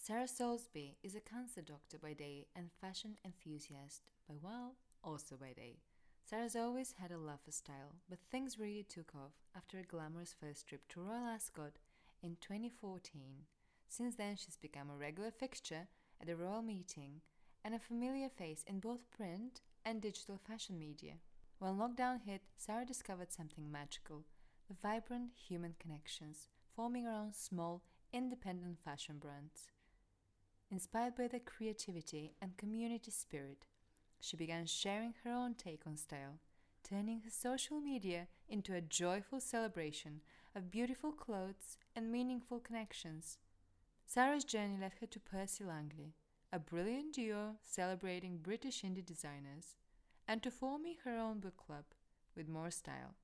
Sarah Soulsby is a cancer doctor by day and fashion enthusiast by also by day. Sarah's always had a love for style, but things really took off after a glamorous first trip to Royal Ascot in 2014. Since then, she's become a regular fixture at the royal meeting and a familiar face in both print and digital fashion media. When lockdown hit, Sarah discovered something magical: the vibrant human connections forming around small, independent fashion brands. Inspired by their creativity and community spirit, she began sharing her own take on style, turning her social media into a joyful celebration of beautiful clothes and meaningful connections. Sarah's journey led her to Percy Langley, a brilliant duo celebrating British indie designers, and to forming her own book club with More Style,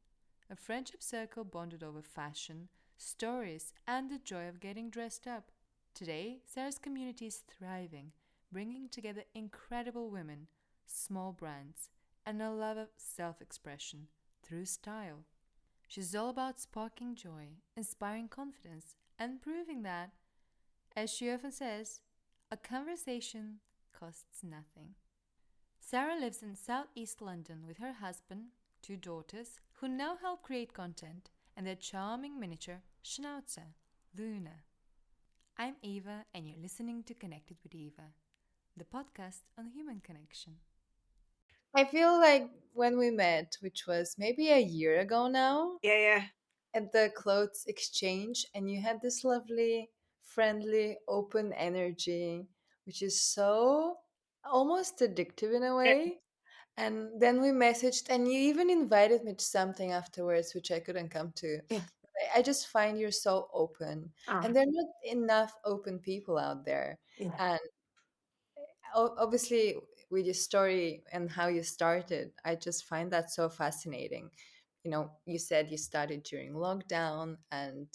a friendship circle bonded over fashion, stories, and the joy of getting dressed up. Today, Sarah's community is thriving, bringing together incredible women, small brands, and a love of self expression through style. She's all about sparking joy, inspiring confidence, and proving that, as she often says, a conversation costs nothing. Sarah lives in southeast London with her husband, two daughters, who now help create content, and their charming miniature Schnauzer, Luna. I'm Eva, and you're listening to Connected with Eva, the podcast on human connection. I feel like when we met, which was maybe a year ago now, Yeah, yeah. at the clothes exchange, and you had this lovely, friendly, open energy, which is so almost addictive in a Yeah. way. And then we messaged, and you even invited me to something afterwards, which I couldn't come to. Yeah. I just find you're so open, Ah, and there are not enough open people out there. yeah. And obviously, with your story and how you started, I just find that so fascinating. You said you started during lockdown and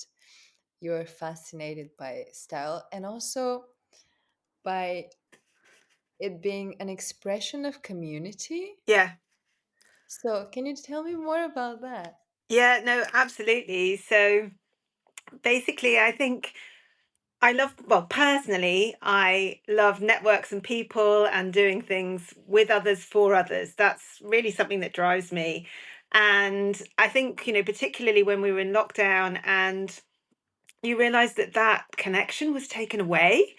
you're fascinated by style and also by it being an expression of community. Yeah. So, can you tell me more about that? Yeah, no, absolutely. So basically, I think well, personally, I love networks and people and doing things with others for others. That's really something that drives me. And I think, particularly when we were in lockdown and you realize that that connection was taken away,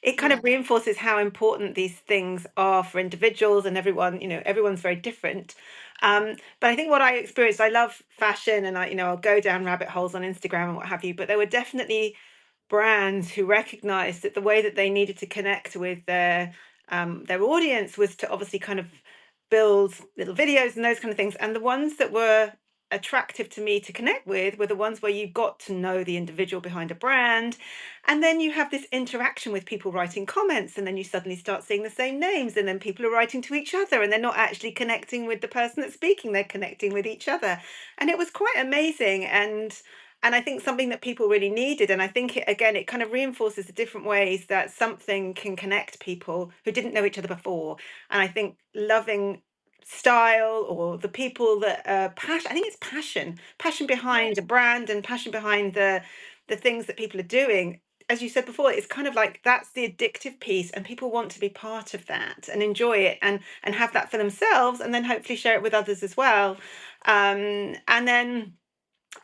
it kind Yeah. of reinforces how important these things are for individuals and everyone. Everyone's very different. But I think what I experienced, I love fashion and I'll go down rabbit holes on Instagram and what have you, but there were definitely brands who recognized that the way that they needed to connect with their audience was to obviously kind of build little videos and those kind of things. And the ones that were attractive to me to connect with were the ones where you got to know the individual behind a brand, and then you have this interaction with people writing comments, and then you suddenly start seeing the same names, and then people are writing to each other and they're not actually connecting with the person that's speaking, they're connecting with each other. And it was quite amazing, and I think something that people really needed. And I think it kind of reinforces the different ways that something can connect people who didn't know each other before. And I think loving style or the people that passion, I think it's passion behind a brand and passion behind the things that people are doing. As you said before, it's kind of like that's the addictive piece, and people want to be part of that and enjoy it and have that for themselves, and then hopefully share it with others as well. And then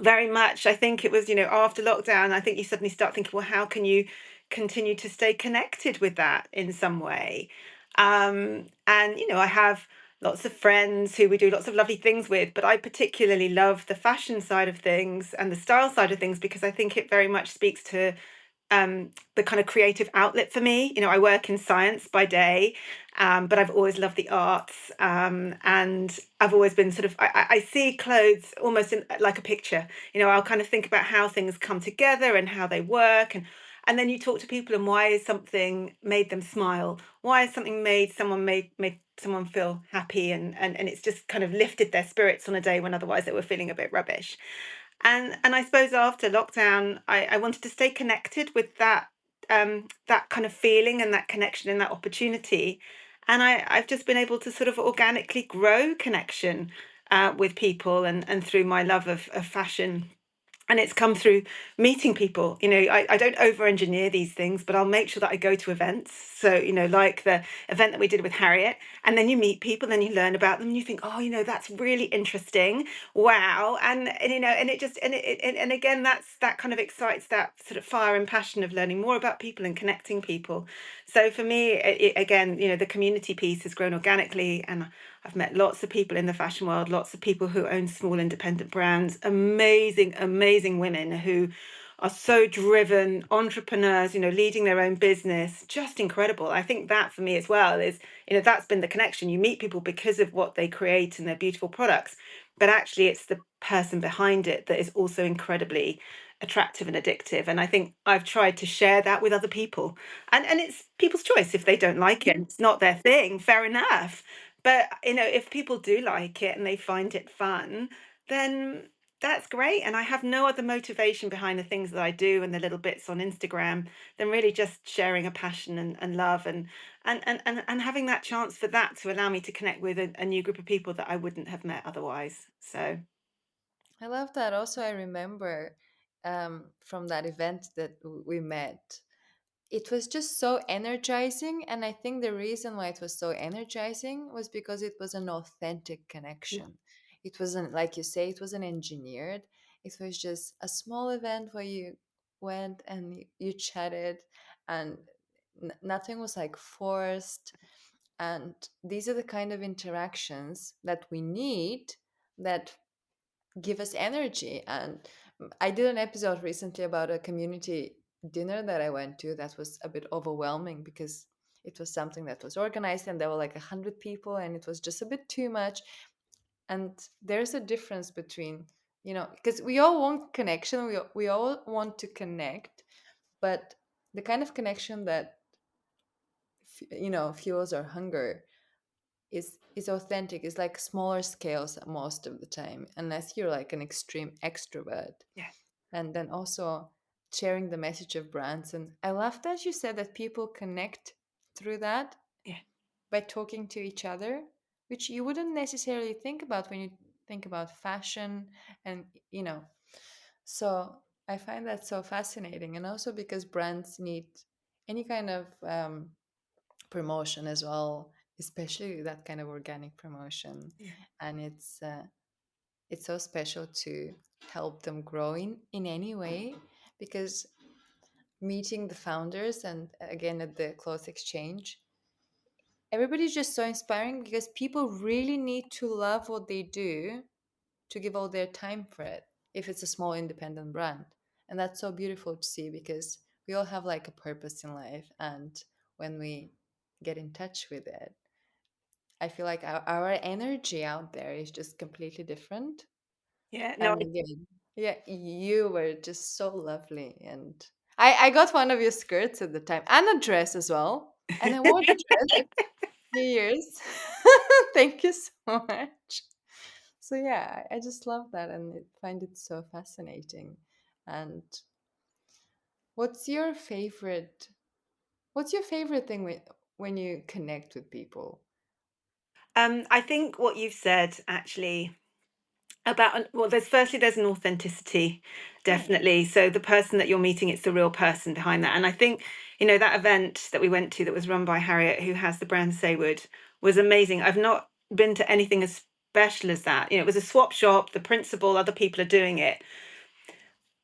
very much, I think it was, after lockdown, I think you suddenly start thinking, well, how can you continue to stay connected with that in some way? And I have lots of friends who we do lots of lovely things with, but I particularly love the fashion side of things and the style side of things because I think it very much speaks to the kind of creative outlet for me. I work in science by day, but I've always loved the arts, and I've always been sort of. I see clothes almost like a picture. I'll kind of think about how things come together and how they work, and then you talk to people and why is something made them smile? Why is something made someone feel happy, and it's just kind of lifted their spirits on a day when otherwise they were feeling a bit rubbish. And I suppose after lockdown, I wanted to stay connected with that kind of feeling and that connection and that opportunity. And I've just been able to sort of organically grow connection with people and through my love of fashion And it's come through meeting people. I don't over engineer these things, but I'll make sure that I go to events. So, like the event that we did with Harriet, and then you meet people, then you learn about them, and you think, oh, that's really interesting. Wow. And it just, and again, that kind of excites that sort of fire and passion of learning more about people and connecting people. So for me, again, the community piece has grown organically, and I've met lots of people in the fashion world, lots of people who own small independent brands, amazing, amazing women who are so driven, entrepreneurs, leading their own business, just incredible. I think that for me as well is, that's been the connection. You meet people because of what they create and their beautiful products, but actually it's the person behind it that is also incredibly attractive and addictive. And I think I've tried to share that with other people. And it's people's choice. If they don't like it, it's not their thing, fair enough. But, if people do like it and they find it fun, then that's great. And I have no other motivation behind the things that I do and the little bits on Instagram than really just sharing a passion and love and having that chance for that to allow me to connect with a new group of people that I wouldn't have met otherwise. So, I love that. Also, I remember from that event that we met, it was just so energizing. And I think the reason why it was so energizing was because it was an authentic yeah, connection. It wasn't, like you say, it wasn't engineered. It was just a small event where you went and you chatted, and nothing was like forced. And these are the kind of interactions that we need, that give us energy. And I did an episode recently about a community dinner that I went to that was a bit overwhelming, because it was something that was organized and there were like 100 people, and it was just a bit too much. And there's a difference between, because we all want connection, we all want to connect, but the kind of connection that fuels our hunger is authentic, is like smaller scales most of the time, unless you're like an extreme extrovert. yeah, And then also sharing the message of brands. And I love that you said that people connect through that yeah. by talking to each other, which you wouldn't necessarily think about when you think about fashion. And so I find that so fascinating. And also because brands need any kind of promotion as well, especially that kind of organic promotion. Yeah. And it's so special to help them grow in any way, because meeting the founders and again at the clothes exchange, everybody's just so inspiring, because people really need to love what they do to give all their time for it, if it's a small independent brand. And that's so beautiful to see, because we all have like a purpose in life, and when we get in touch with it, I feel like our energy out there is just completely different. Yeah. No, And again, yeah, you were just so lovely. And I got one of your skirts at the time, and a dress as well. And I wore the dress for 2 years. Thank you so much. So yeah, I just love that, and find it so fascinating. And what's your favorite? What's your favorite thing when you connect with people? I think what you've said actually about, well, there's an authenticity, Yeah. definitely. So the person that you're meeting, it's the real person behind that. And I think, that event that we went to that was run by Harriet, who has the brand Saywood, was amazing. I've not been to anything as special as that. It was a swap shop, the principal, other people are doing it.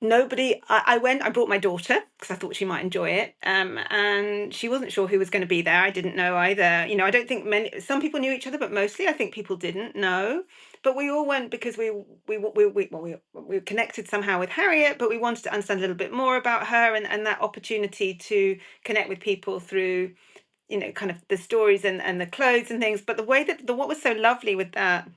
Nobody, I went, I brought my daughter because I thought she might enjoy it. And she wasn't sure who was going to be there. I didn't know either. I don't think some people knew each other, but mostly I think people didn't know. But we all went because we were connected somehow with Harriet, but we wanted to understand a little bit more about her, and that opportunity to connect with people through, kind of the stories and the clothes and things. But the way that what was so lovely with that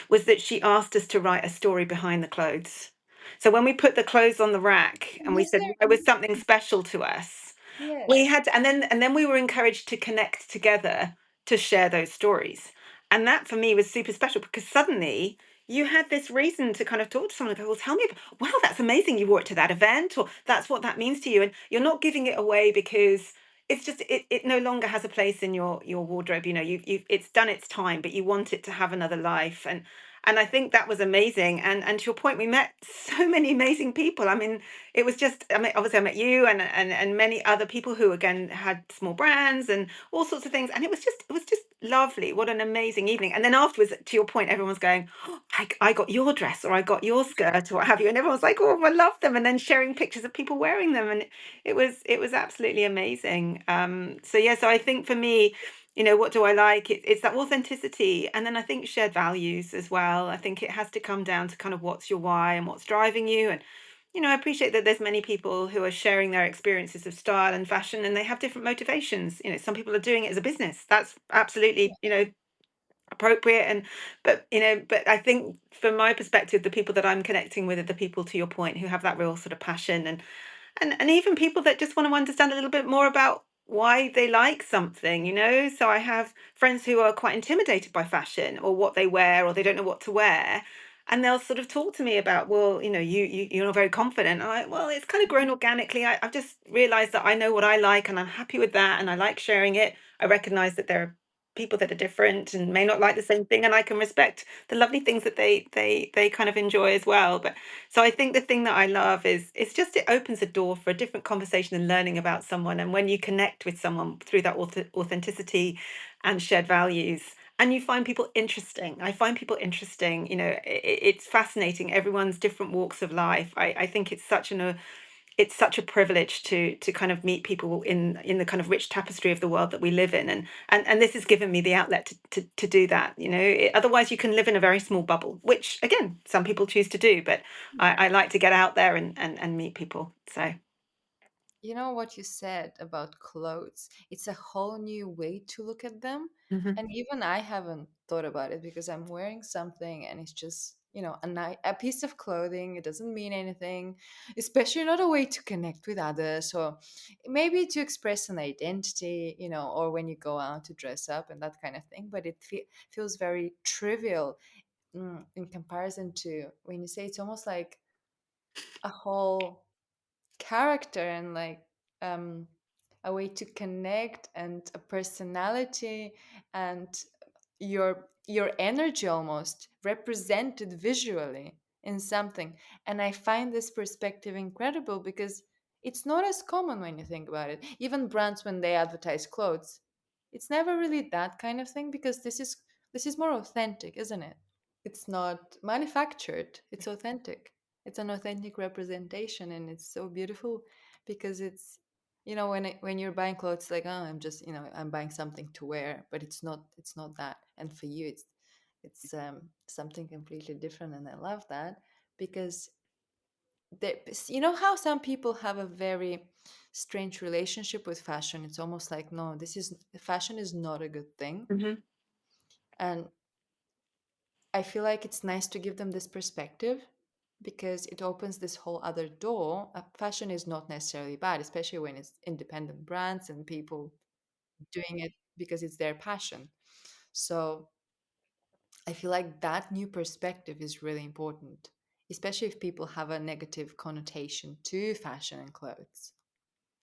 was that she asked us to write a story behind the clothes. So when we put the clothes on the rack and we Was said there? it was something special to us, we Yes. had to, and then we were encouraged to connect together to share those stories. And that for me was super special, because suddenly you had this reason to kind of talk to someone and go, well, tell me, wow, that's amazing. You wore it to that event, or that's what that means to you. And you're not giving it away because it's just, it no longer has a place in your wardrobe. It's done its time, but you want it to have another life. And I think that was amazing. And to your point, we met so many amazing people. I mean, it was just, I mean, obviously I met you and many other people who again had small brands and all sorts of things. And it was just lovely. What an amazing evening. And then afterwards, to your point, everyone's going, oh, I got your dress or I got your skirt or what have you. And everyone's like, oh, I love them. And then sharing pictures of people wearing them. And it was absolutely amazing. So yeah, so I think for me, what do I like? It's that authenticity. And then I think shared values as well. I think it has to come down to kind of what's your why and what's driving you. And, I appreciate that there's many people who are sharing their experiences of style and fashion and they have different motivations. Some people are doing it as a business. That's absolutely, appropriate. But I think from my perspective, the people that I'm connecting with are the people, to your point, who have that real sort of passion and even people that just want to understand a little bit more about why they like something. So I have friends who are quite intimidated by fashion or what they wear or they don't know what to wear, and they'll sort of talk to me about, well, you're not very confident. I'm like, well, it's kind of grown organically. I've just realized that I know what I like and I'm happy with that and I like sharing it. I recognize that there are people that are different and may not like the same thing, and I can respect the lovely things that they kind of enjoy as well. But so I think the thing that I love is it's just it opens a door for a different conversation and learning about someone. And when you connect with someone through that authenticity and shared values, and you find people interesting, I find people interesting. It's fascinating. Everyone's different walks of life. I think it's such a privilege to kind of meet people in the kind of rich tapestry of the world that we live in, and this has given me the outlet to do that. Otherwise you can live in a very small bubble, which again some people choose to do, but I like to get out there and meet people. So You know what you said about clothes? It's a whole new way to look at them. mhm. And even I haven't thought about it because I'm wearing something and it's just, a piece of clothing. It doesn't mean anything, especially not a way to connect with others or maybe to express an identity, or when you go out to dress up and that kind of thing. But it feels very trivial in comparison to when you say it's almost like a whole character and like um, a way to connect and a personality and your energy almost represented visually in something. And I find this perspective incredible because it's not as common when you think about it. Even brands, when they advertise clothes, it's never really that kind of thing because this is more authentic, isn't it? It's not manufactured, it's authentic. It's an authentic representation and it's so beautiful because it's when you're buying clothes like, oh, I'm just, I'm buying something to wear, but it's not that. And for you it's something completely different, and I love that because you know how some people have a very strange relationship with fashion. It's almost like, no, this is fashion is not a good thing. Mhm. And I feel like it's nice to give them this perspective because it opens this whole other door. Fashion is not necessarily bad, especially when it's independent brands and people doing it because it's their passion. So I feel like that new perspective is really important, especially if people have a negative connotation to fashion and clothes.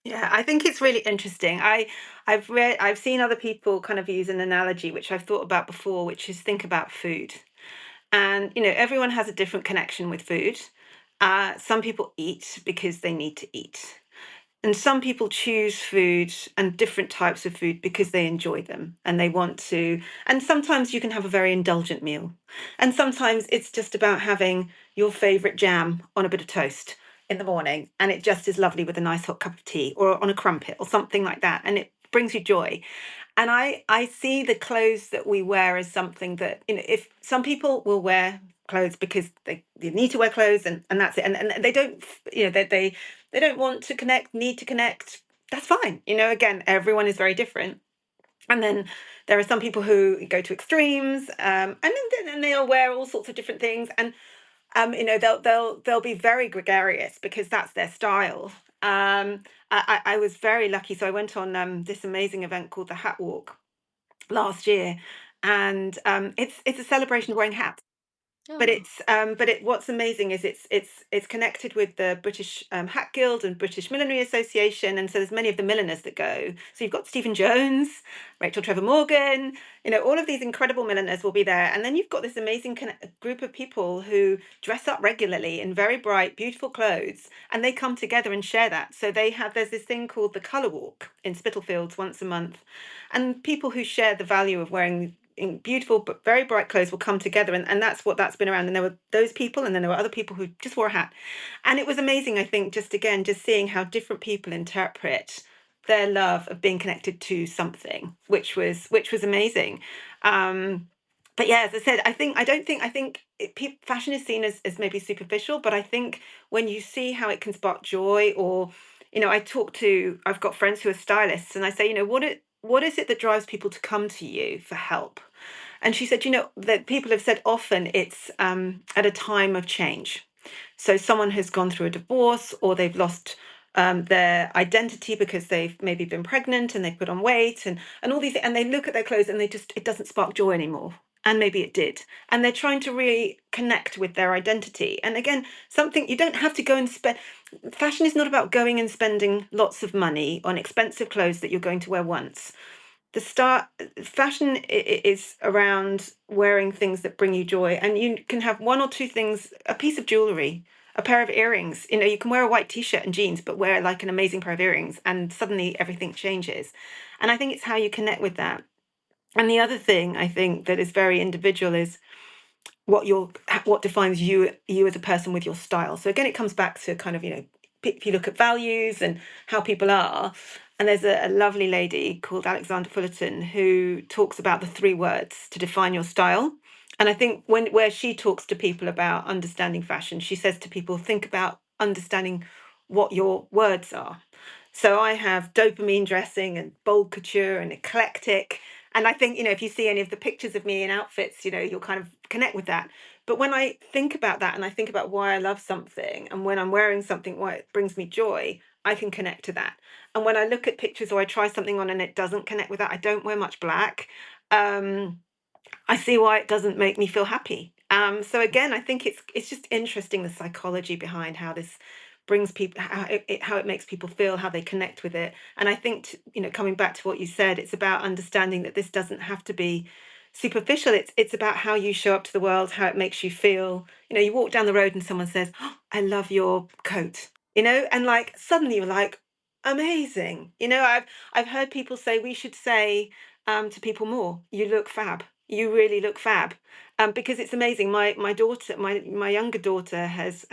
Yeah, I think it's really interesting. I've seen other people kind of use an analogy which I've thought about before, which is think about food. And everyone has a different connection with food. Some people eat because they need to eat. And some people choose food and different types of food because they enjoy them and they want to. And sometimes you can have a very indulgent meal. And sometimes it's just about having your favorite jam on a bit of toast in the morning. And it just is lovely with a nice hot cup of tea or on a crumpet or something like that. And it brings you joy. And I see the clothes that we wear as something that, if some people will wear clothes because they need to wear clothes and that's it. And they don't, they don't want to connect, need to connect. That's fine. Again, everyone is very different. And then there are some people who go to extremes, and then they'll wear all sorts of different things. And they'll be very gregarious because that's their style. I was very lucky, so I went on this amazing event called the Hat Walk last year, and it's a celebration of wearing hats. But Oh. it's what's amazing is it's connected with the British Hat Guild and British Millinery Association, and so there's many of the milliners that go. So you've got Stephen Jones, Rachel Trevor Morgan, all of these incredible milliners will be there, and then you've got this amazing group of people who dress up regularly in very bright, beautiful clothes, and they come together and share that. So there's this thing called the Colour Walk in Spitalfields once a month, and people who share the value of wearing in beautiful but very bright clothes will come together, and that's been around. And there were those people, and then there were other people who just wore a hat, and it was amazing. I think just seeing how different people interpret their love of being connected to something, which was amazing. But yeah, as I said, I think fashion is seen as maybe superficial, but I think when you see how it can spark joy, or I've got friends who are stylists, and I say, what is it that drives people to come to you for help? And she said, that people have said often it's at a time of change. So someone has gone through a divorce, or they've lost their identity because they've maybe been pregnant and they've put on weight, and all these, and they look at their clothes and it doesn't spark joy anymore. And maybe it did. And they're trying to reconnect with their identity. And again, something you don't have to go and spend. Fashion is not about going and spending lots of money on expensive clothes that you're going to wear once. The start Fashion is around wearing things that bring you joy, and you can have one or two things: a piece of jewelry, a pair of earrings. You can wear a white t-shirt and jeans, but wear like an amazing pair of earrings, and suddenly everything changes. And I think it's how you connect with that. And the other thing I think that is very individual is what defines you as a person with your style. So again, it comes back to kind of, if you look at values and how people are. And there's a lovely lady called Alexandra Fullerton who talks about the 3 words to define your style. And I think where she talks to people about understanding fashion, she says to people, think about understanding what your words are. So I have dopamine dressing and bold couture and eclectic. And I think, if you see any of the pictures of me in outfits, you'll kind of connect with that. But when I think about that, and I think about why I love something, and when I'm wearing something, why it brings me joy, I can connect to that. And when I look at pictures or I try something on and it doesn't connect with that, I don't wear much black. I see why it doesn't make me feel happy. So again, I think it's just interesting, the psychology behind how this brings people, how it makes people feel, how they connect with it. And I think coming back to what you said, it's about understanding that this doesn't have to be superficial. It's about how you show up to the world, how it makes you feel. You walk down the road and someone says, "Oh, I love your coat," and like suddenly you're like, amazing. I've heard people say we should say to people more, "You look fab. You really look fab," because it's amazing. My daughter, my younger daughter, has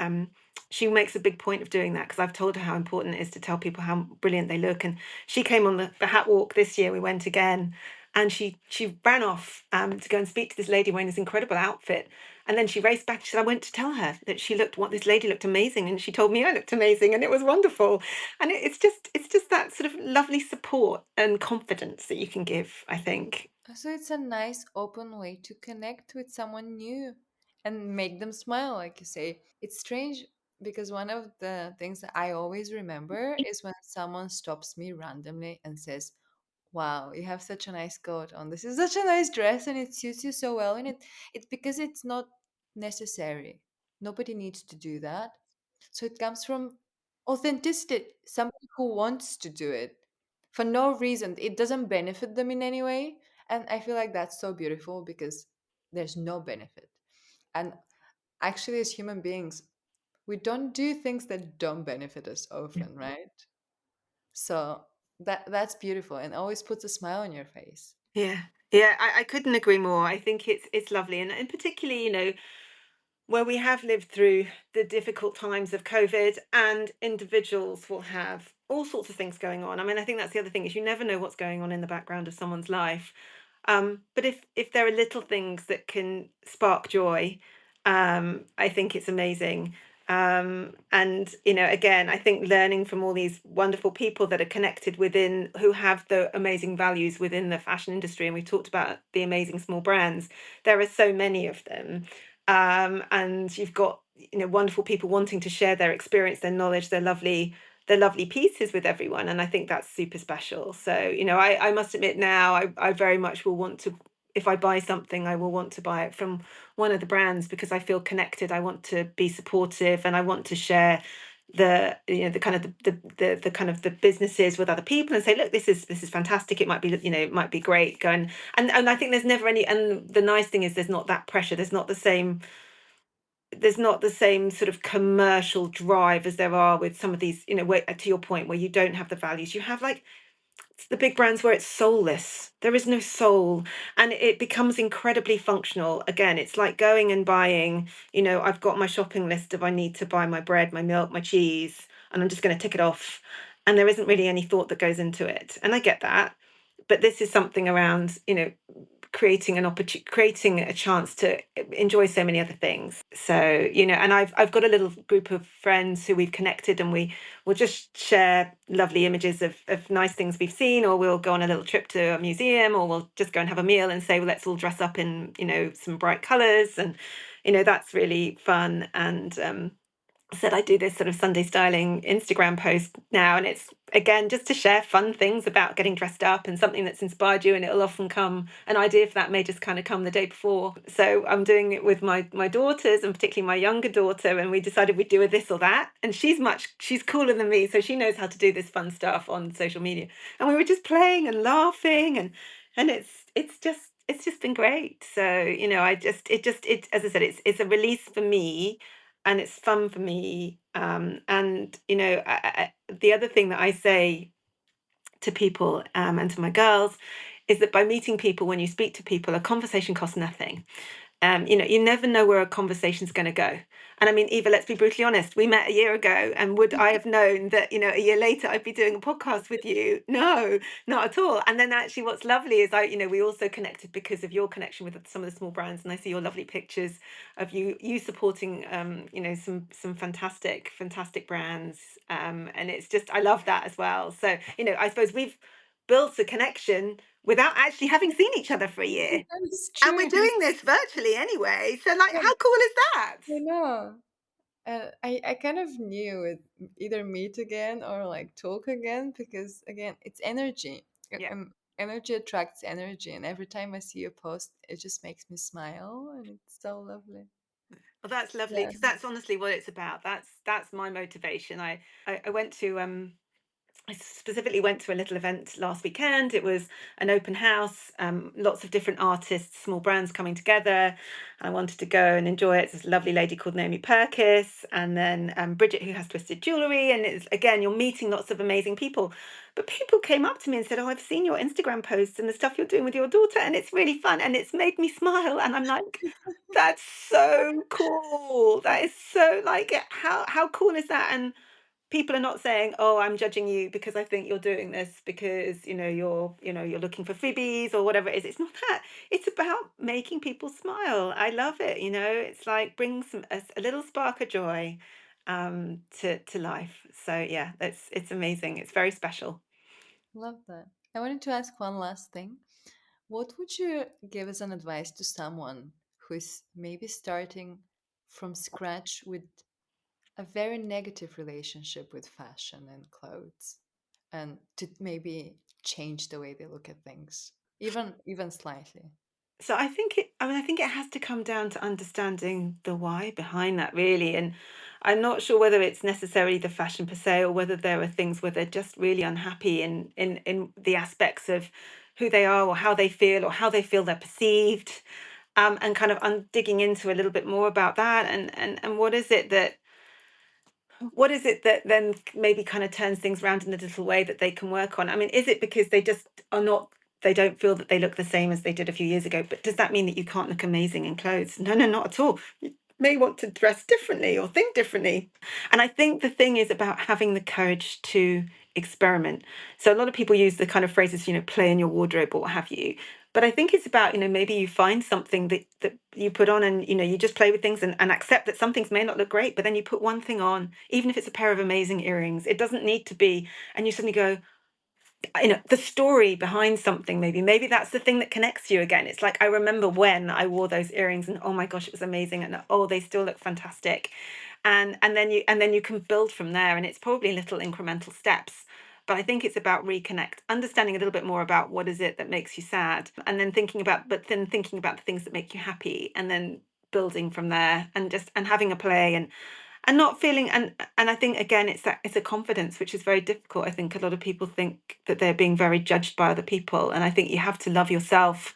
she makes a big point of doing that, because I've told her how important it is to tell people how brilliant they look. And she came on the hat walk this year. We went again, and she ran off to go and speak to this lady wearing this incredible outfit. And then she raced back. She said, "I went to tell her that what this lady looked amazing," and she told me I looked amazing, and it was wonderful. And it's just that sort of lovely support and confidence that you can give, I think. So it's a nice open way to connect with someone new and make them smile, like you say. It's strange because one of the things that I always remember is when someone stops me randomly and says, "Wow, you have such a nice coat on. This is such a nice dress and it suits you so well." And it's because it's not necessary. Nobody needs to do that. So it comes from authenticity, somebody who wants to do it for no reason. It doesn't benefit them in any way. And I feel like that's so beautiful because there's no benefit. And actually, as human beings, we don't do things that don't benefit us often, right? So that's beautiful and always puts a smile on your face. Yeah, yeah, I couldn't agree more. I think it's lovely, and particularly, where we have lived through the difficult times of COVID, and individuals will have all sorts of things going on. I mean, I think that's the other thing, is you never know what's going on in the background of someone's life. But if there are little things that can spark joy, I think it's amazing. And again, I think learning from all these wonderful people that are connected within, who have the amazing values within the fashion industry, and we've talked about the amazing small brands. There are so many of them, and you've got wonderful people wanting to share their experience, their knowledge, their lovely pieces with everyone, and I think that's super special. So I must admit now, I very much will want to if I buy something, I will want to buy it from one of the brands because I feel connected. I want to be supportive, and I want to share the, the kind of the kind of the businesses with other people and say, look, this is fantastic. It might be, it might be great. Go and I think there's never any, and the nice thing is there's not that pressure. There's not the same sort of commercial drive as there are with some of these, where, to your point, where you don't have the values. You have like the big brands where it's soulless. There is no soul, and it becomes incredibly functional. Again, it's like going and buying, I've got my shopping list of I need to buy my bread, my milk, my cheese, and I'm just going to tick it off. And there isn't really any thought that goes into it. And I get that. But this is something around, creating an opportunity, creating a chance to enjoy so many other things. So, and I've got a little group of friends who we've connected, and we will just share lovely images of nice things we've seen, or we'll go on a little trip to a museum, or we'll just go and have a meal and say, well, let's all dress up in, some bright colors. And, that's really fun. And said I do this sort of Sunday styling Instagram post now, and it's again just to share fun things about getting dressed up and something that's inspired you, and it'll often come, an idea for that may just kind of come the day before. So I'm doing it with my daughters, and particularly my younger daughter, and we decided we'd do a this or that, and she's cooler than me, so she knows how to do this fun stuff on social media, and we were just playing and laughing, and it's just been great. So it as I said, it's a release for me, and it's fun for me. And the other thing that I say to people, and to my girls, is that by meeting people, when you speak to people, a conversation costs nothing. You never know where a conversation's going to go. And I mean, Eva, let's be brutally honest. We met a year ago, and would I have known that, a year later I'd be doing a podcast with you? No, not at all. And then actually what's lovely is we also connected because of your connection with some of the small brands. And I see your lovely pictures of you supporting, some fantastic brands. And it's just, I love that as well. So, I suppose we've built a connection without actually having seen each other for a year. That's And we're true. doing this virtually anyway. So, like, how cool is that? I know. I kind of knew it either meet again or like talk again, because again it's energy. Yeah. Energy attracts energy, and every time I see a post it just makes me smile, and it's so lovely. Well, that's lovely, Yeah. because that's honestly what it's about. That's my motivation. I went to I specifically went to a little event last weekend. It was an open house, lots of different artists, small brands coming together. I wanted to go and enjoy it. There's a lovely lady called Naomi Purkis, and then Bridget, who has Twisted Jewelry. And it's, again, you're meeting lots of amazing people. But people came up to me and said, oh, I've seen your Instagram posts and the stuff you're doing with your daughter, and it's really fun. And it's made me smile. And I'm like, that's so cool. That is so, like, how cool is that? And people are not saying, oh, I'm judging you because I think you're doing this because you're looking for freebies or whatever it is. It's not that. It's about making people smile. I love it. It's like bring a little spark of joy, to life. So yeah, it's amazing. It's very special. Love that. I wanted to ask one last thing. What would you give as an advice to someone who is maybe starting from scratch with a very negative relationship with fashion and clothes, and to maybe change the way they look at things, even slightly? So I think it has to come down to understanding the why behind that, really. And I'm not sure whether it's necessarily the fashion per se, or whether there are things where they're just really unhappy in the aspects of who they are, or how they feel, or how they feel they're perceived. And kind of digging into a little bit more about that, and what is it that then maybe kind of turns things around in a little way that they can work on? I mean, is it because they just are not, they don't feel that they look the same as they did a few years ago? But does that mean that you can't look amazing in clothes? No, no, not at all. You may want to dress differently or think differently. And I think the thing is about having the courage to experiment. So a lot of people use the kind of phrases, play in your wardrobe or what have you. But I think it's about, maybe you find something that you put on, and, you just play with things, and accept that some things may not look great, but then you put one thing on, even if it's a pair of amazing earrings. It doesn't need to be, and you suddenly go, the story behind something, maybe that's the thing that connects you again. It's like, I remember when I wore those earrings, and oh my gosh, it was amazing, and oh, they still look fantastic. And then you can build from there, and it's probably little incremental steps. but I think it's about understanding a little bit more about what is it that makes you sad, and then thinking about the things that make you happy, and then building from there, and having a play, and not feeling, and I think again it's a confidence which is very difficult. I think a lot of people think that they're being very judged by other people, and I think you have to love yourself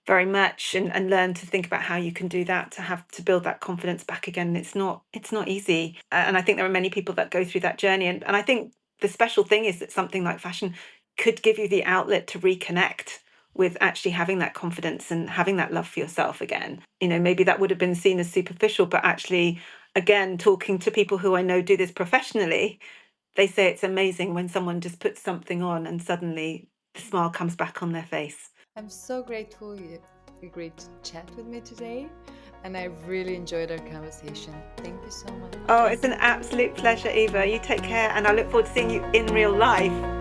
very much, and learn to think about how you can do that to build that confidence back again. It's not easy, and I think there are many people that go through that journey, and I think the special thing is that something like fashion could give you the outlet to reconnect with actually having that confidence and having that love for yourself again. Maybe that would have been seen as superficial, but actually, again, talking to people who I know do this professionally, they say it's amazing when someone just puts something on and suddenly the smile comes back on their face. I'm so grateful you agreed to chat with me today, and I really enjoyed our conversation. Thank you so much. Oh, it's an absolute pleasure, Eva. You take care, and I look forward to seeing you in real life.